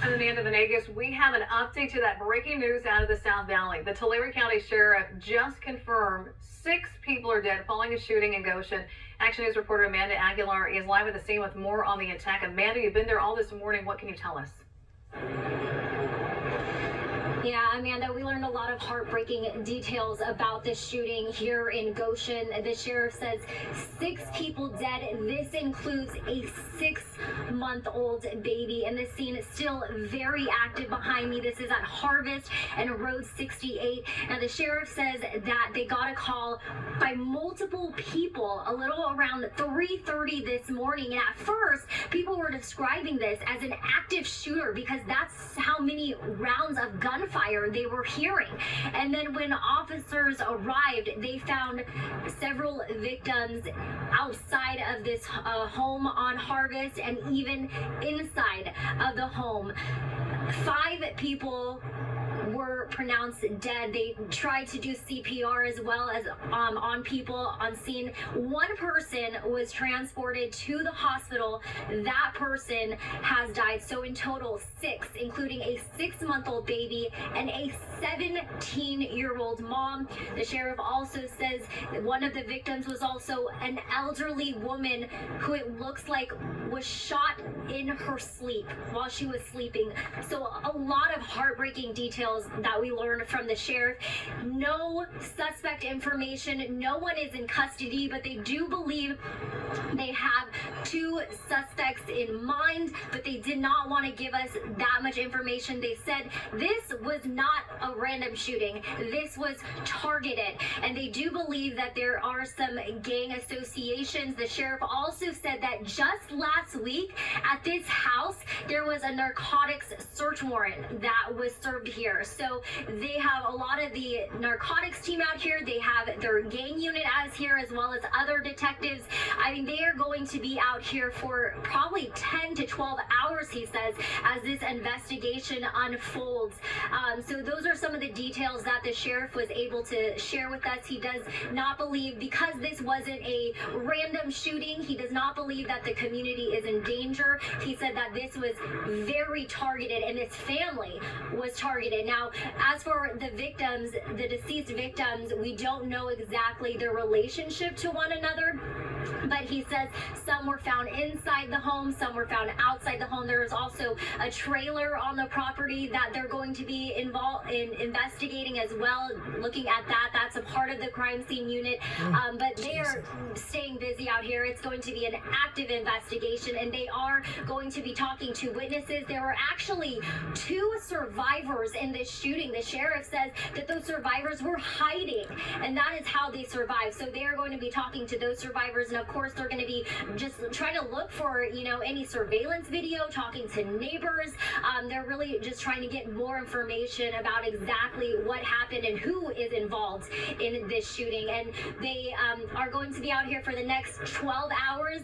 I'm Amanda Venegas. We have an update to that breaking news out of the South Valley. The Tulare County Sheriff just confirmed 6 people are dead following a shooting in Goshen. Action News reporter Amanda Aguilar is live at the scene with more on the attack. Amanda, you've been there all this morning. What can you tell us? Yeah, Amanda, we learned a lot of heartbreaking details about this shooting here in Goshen. The sheriff says 6 people dead. This includes a 6-month-old baby, and the scene is still very active behind me. This is at Harvest and Road 68. Now, the sheriff says that they got a call by multiple people a little around 3:30 this morning. And at first, people were describing this as an active shooter because that's how many rounds of gunfire they were hearing. And then when officers arrived, they found several victims outside of this home on Harvest and even inside of the home. 5 people were pronounced dead. They tried to do CPR as well as on people on scene. 1 person was transported to the hospital. That person has died. So in total, 6, including a 6-month-old baby and a 17-year-old mom. The sheriff also says that one of the victims was also an elderly woman who it looks like was shot in her sleep while she was sleeping. So a lot of heartbreaking details that we learned from the sheriff. No suspect information. No one is in custody, but they do believe they have 2 suspects in mind, but they did not want to give us that much information. They said this was not a random shooting. This was targeted, and they do believe that there are some gang associations. The sheriff also said that just last week at this house, there was a narcotics search warrant that was served here. So they have a lot of the narcotics team out here. They have their gang unit as here, as well as other detectives. I mean, they are going to be out here for probably 10 to 12 hours, he says, as this investigation unfolds. So those are some of the details that the sheriff was able to share with us. He does not believe, because this wasn't a random shooting, he does not believe that the community is in danger. He said that this was very targeted and this family was targeted. Now, as for the victims, the deceased victims, we don't know exactly their relationship to one another, but he says some were found inside the home, some were found outside the home. There is also a trailer on the property that they're going to be involved in investigating as well, looking at that. That's a part of the crime scene unit, but they are staying busy out here. It's going to be an active investigation, and they are going to be talking to witnesses. There were actually 2 survivors in this shooting. The sheriff says that those survivors were hiding, and that is how they survived. So they are going to be talking to those survivors, and of course they're going to be just trying to look for, any surveillance video, talking to neighbors. They're really just trying to get more information about exactly what happened and who is involved in this shooting. And they are going to be out here for the next 12 hours.